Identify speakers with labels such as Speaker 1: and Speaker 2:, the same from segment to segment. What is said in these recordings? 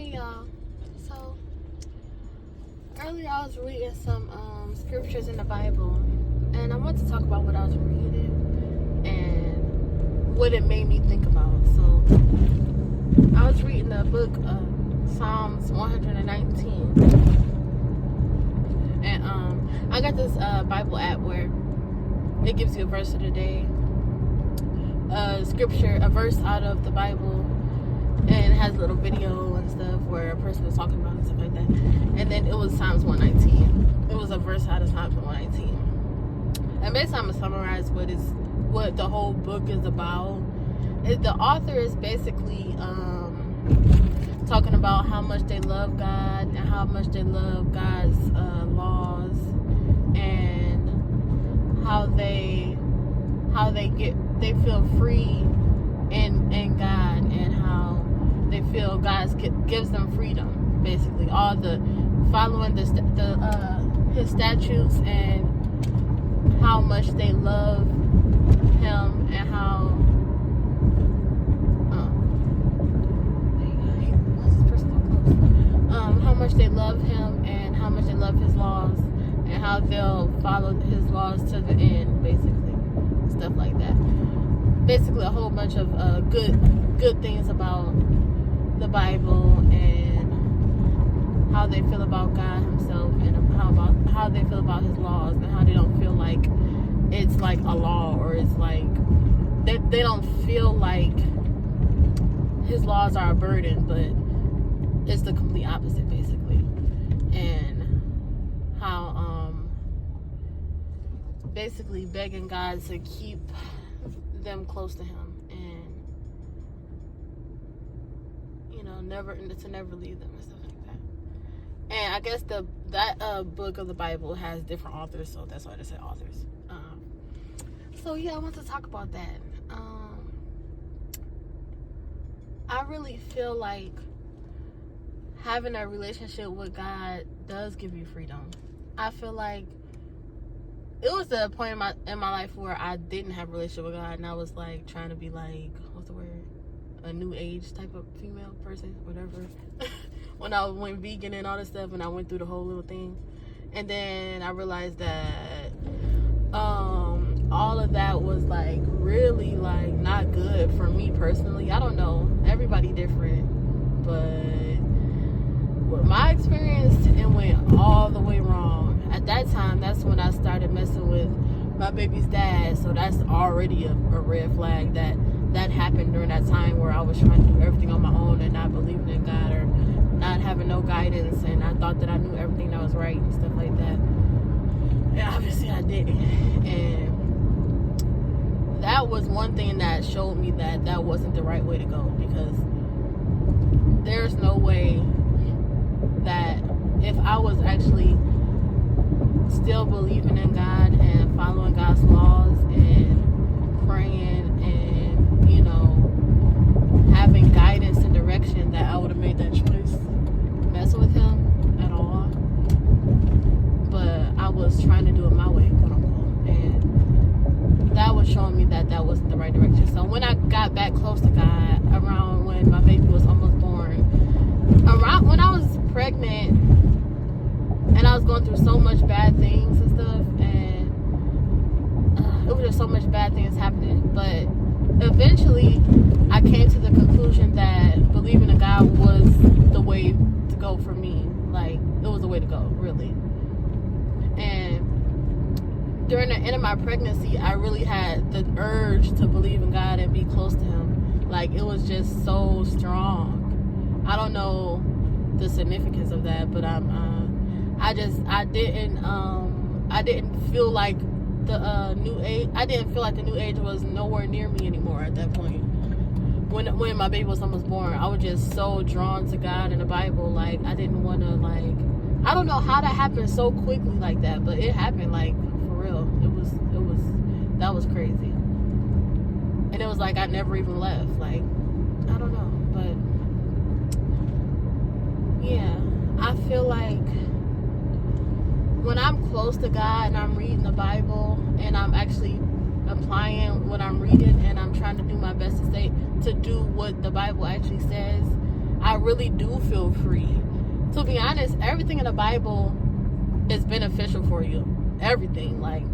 Speaker 1: Hey y'all. So earlier I was reading some scriptures in the Bible, and I want to talk about what I was reading and what it made me think about. So I was reading the book of Psalms 119, and I got this Bible app where it gives you a verse of the day, a verse out of the Bible, and it has a little video and stuff where a person is talking about it and stuff like that. And then it was Psalms 119. It was a verse out of Psalms 119. And basically I'm going to summarize what the whole book is about. The author is basically talking about how much they love God and how much they love God's laws, and how they feel free in God, and how they feel God gives them freedom. Basically, all the following His statutes, and how much they love Him, and how much they love Him, and how much they love His laws, and how they'll follow His laws to the end. Basically, stuff like that. Basically, a whole bunch of good things about the Bible, and how they feel about God Himself, and how they feel about His laws, and how they don't feel like it's like a law, or it's like they don't feel like His laws are a burden, but it's the complete opposite, basically. And how basically begging God to keep them close to Him, and never leave them and stuff like that. And I guess that book of the Bible has different authors, so that's why they said authors. So yeah, I want to talk about that. I really feel like having a relationship with God does give you freedom. I feel like it was the point in my life where I didn't have a relationship with God, and I was like trying to be like, what's the word? A new age type of female person, whatever. When I went vegan and all this stuff, and I went through the whole little thing, and then I realized that all of that was like really like not good for me personally. I don't know, everybody different, but with my experience, it went all the way wrong. At that time, that's when I started messing with my baby's dad, so that's already a red flag that happened during that time where I was trying to do everything on my own and not believing in God, or not having no guidance, and I thought that I knew everything that was right and stuff like that. And obviously I didn't. And that was one thing that showed me that wasn't the right way to go, because there's no way that if I was actually still believing in God and following God's laws and praying and having guidance and direction, that I would have made that choice messing with Him at all. But I was trying to do it my way, quote unquote, and that was showing me that wasn't the right direction. So when I got back close to God, around when my baby was almost born, around when I was pregnant, and I was going through so much bad things and stuff, and it was just so much bad things happening. But eventually I came to the conclusion that believing in God was the way to go for me. Like, it was the way to go, really. And during the end of my pregnancy, I really had the urge to believe in God and be close to Him. Like, it was just so strong. I don't know the significance of that, but I didn't feel like the new age. I didn't feel like the new age was nowhere near me anymore at that point. When my baby was almost born, I was just so drawn to God and the Bible. Like, I didn't want to, like, I don't know how that happened so quickly like that, but it happened, like, for real. That was crazy. And it was like I never even left. Like, I don't know, but yeah, I feel like when I'm close to God and I'm reading the Bible and I'm actually applying what I'm reading and I'm trying to do my best to do what the Bible actually says, I really do feel free. To be honest, everything in the Bible is beneficial for you. Everything. Like,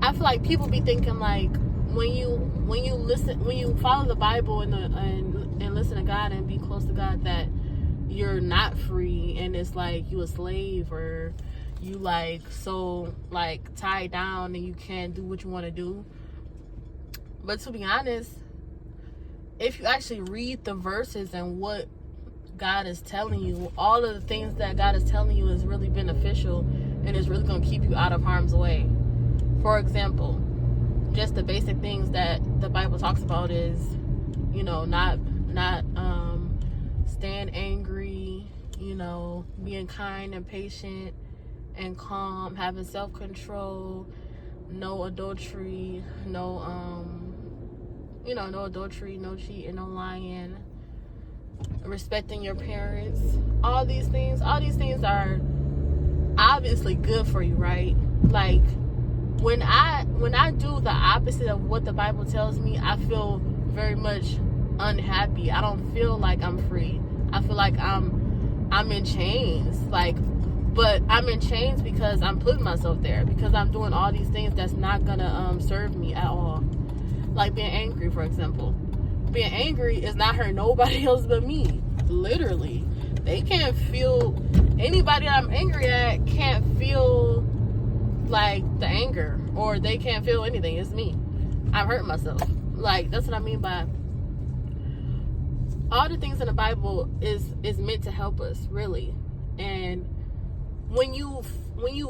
Speaker 1: I feel like people be thinking like when you follow the Bible and listen to God and be close to God, that you're not free, and it's like you a slave, or you like so like tied down and you can't do what you want to do. But to be honest, if you actually read the verses and what God is telling you, all of the things that God is telling you is really beneficial and is really going to keep you out of harm's way. For example, just the basic things that the Bible talks about is, not staying angry, being kind and patient and calm, having self-control, no adultery, no adultery, no cheating, no lying, respecting your parents. All these things are obviously good for you, right? Like, when I do the opposite of what the Bible tells me, I feel very much unhappy. I don't feel like I'm free. I feel like I'm in chains. But I'm in chains because I'm putting myself there, because I'm doing all these things that's not gonna serve me at all. Like being angry, for example. Being angry is not hurting nobody else but me. Literally. They can't feel, anybody that I'm angry at can't feel like the anger, or they can't feel anything. It's me. I'm hurting myself. Like, that's what I mean by all the things in the Bible is meant to help us, really. And when you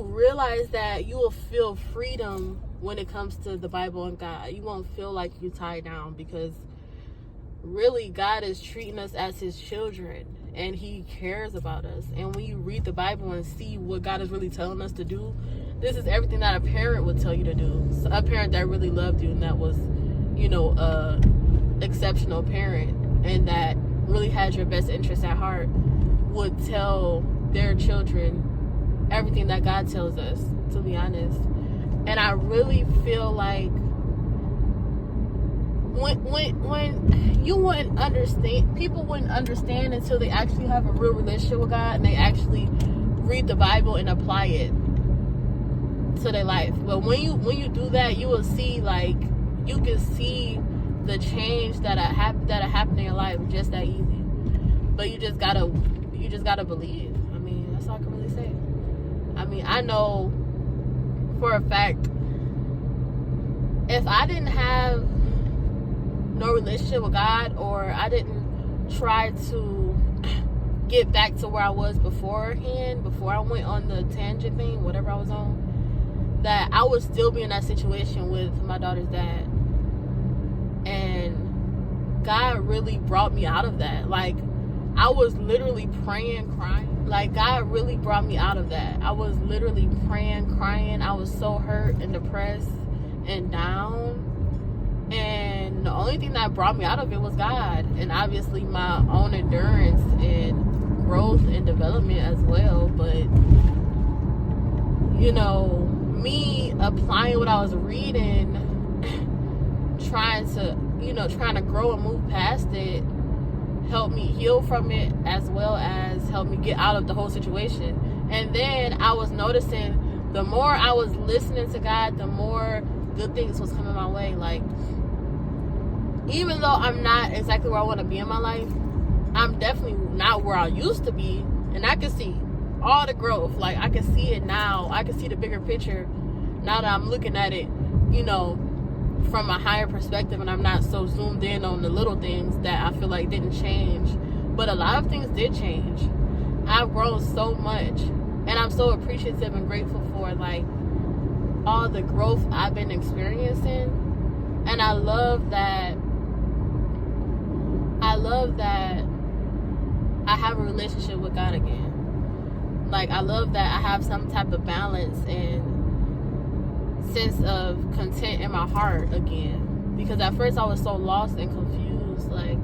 Speaker 1: realize that, you will feel freedom when it comes to the Bible and God. You won't feel like you're tied down, because really God is treating us as his children, and he cares about us. And when you read the Bible and see what God is really telling us to do, this is everything that a parent would tell you to do. So a parent that really loved you and that was, a exceptional parent and that really had your best interest at heart would tell their children everything that God tells us, to be honest. And I really feel like when you wouldn't understand, people wouldn't understand until they actually have a real relationship with God and they actually read the Bible and apply it to their life. But when you do that, you will see, like, you can see the change that happened in your life just that easy. But you just gotta believe. I mean, that's all I can really say. I mean, I know for a fact, if I didn't have no relationship with God, or I didn't try to get back to where I was beforehand, before I went on the tangent thing, whatever I was on, that I would still be in that situation with my daughter's dad. And God really brought me out of that. Like, I was literally praying, crying. Like, God really brought me out of that. I was literally praying, crying. I was so hurt and depressed and down. And the only thing that brought me out of it was God. And obviously my own endurance and growth and development as well. But, me applying what I was reading, trying to grow and move past it, helped me heal from it, as well as help me get out of the whole situation. And then I was noticing, the more I was listening to God, the more good things was coming my way. Like, even though I'm not exactly where I want to be in my life, I'm definitely not where I used to be. And I can see all the growth. Like, I can see it now. I can see the bigger picture now that I'm looking at it, from a higher perspective, and I'm not so zoomed in on the little things that I feel like didn't change. But a lot of things did change. I've grown so much, and I'm so appreciative and grateful for, like, all the growth I've been experiencing. And I love that I have a relationship with God again. Like, I love that I have some type of balance and sense of content in my heart again. Because at first I was so lost and confused. Like,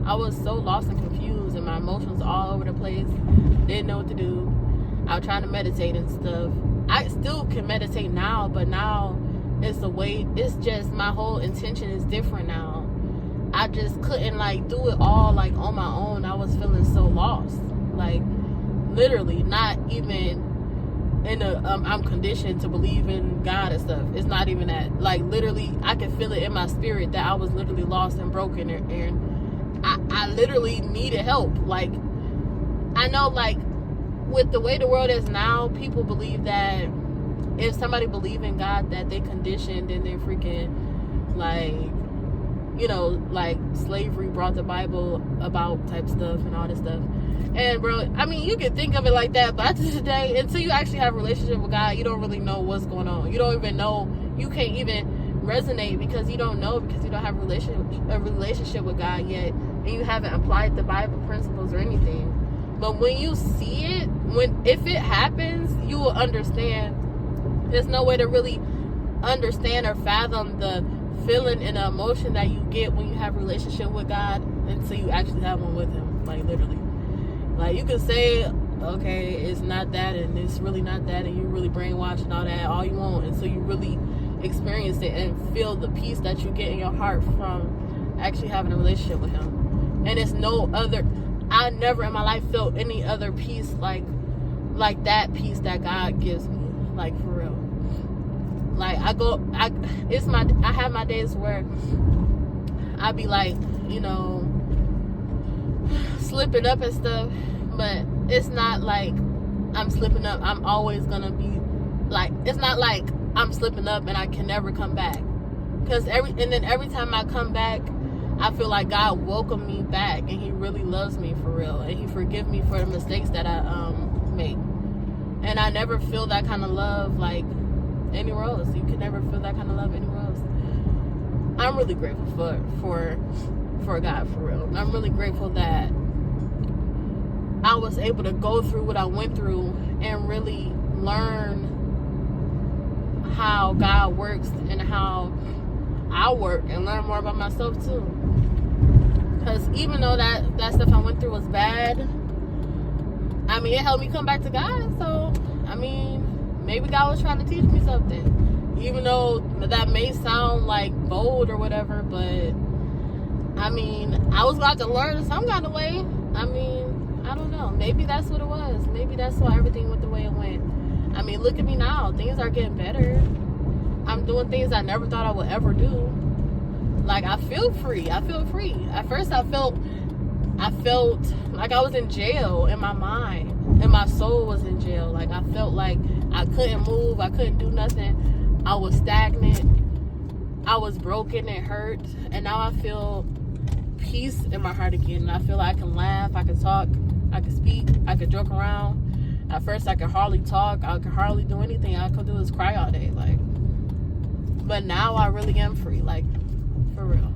Speaker 1: I was so lost and confused, and my emotions all over the place. Didn't know what to do. I was trying to meditate and stuff. I still can meditate now, but now it's just my whole intention is different now. I just couldn't like do it all like on my own. I was feeling so lost, like literally not even in a I'm conditioned to believe in God and stuff. It's not even that. Like literally I could feel it in my spirit that I was literally lost and broken, and I literally needed help. Like I know, like with the way the world is now, people believe that if somebody believe in God, that they conditioned and they're freaking like, you know, like slavery brought the Bible about type stuff and all this stuff. And bro, I mean, you can think of it like that, but at the end of the day, until you actually have a relationship with God, you don't really know what's going on. You don't even know. You can't even resonate because you don't know, because you don't have a relationship with God yet, and you haven't applied the Bible principles or anything. But when you see it, if it happens, you will understand. There's no way to really understand or fathom the feeling and the emotion that you get when you have a relationship with God until you actually have one with Him. Like literally. Like you can say, okay, it's not that and it's really not that, and you really brainwash and all that all you want until you really experience it and feel the peace that you get in your heart from actually having a relationship with Him. And it's no other, I never in my life felt any other peace like that peace that God gives me. Like for real. Like I have my days where I be like, you know, slipping up and stuff, but it's not like I'm slipping up. I'm always gonna be like, it's not like I'm slipping up and I can never come back. Cause every time I come back, I feel like God welcomed me back and He really loves me for real, and He forgive me for the mistakes that I make. And I never feel that kind of love like anywhere else. You can never feel that kind of love anywhere else. I'm really grateful for God, for real. I'm really grateful that I was able to go through what I went through and really learn how God works and how I work, and learn more about myself too. Because even though that stuff I went through was bad, I mean, it helped me come back to God. So, I mean, maybe God was trying to teach me something. Even though that may sound like bold or whatever, but I mean, I was about to learn some kind of way. I mean, I don't know. Maybe that's what it was. Maybe that's why everything went the way it went. I mean, look at me now. Things are getting better. I'm doing things I never thought I would ever do. Like, I feel free. I feel free. At first, I felt like I was in jail in my mind, and my soul was in jail. Like, I felt like I couldn't move. I couldn't do nothing. I was stagnant. I was broken and hurt. And now I feel peace in my heart again. And I feel like I can laugh. I can talk. I can speak. I can joke around. At first, I could hardly talk. I could hardly do anything. All I could do is cry all day. Like, but now I really am free. Like, for real.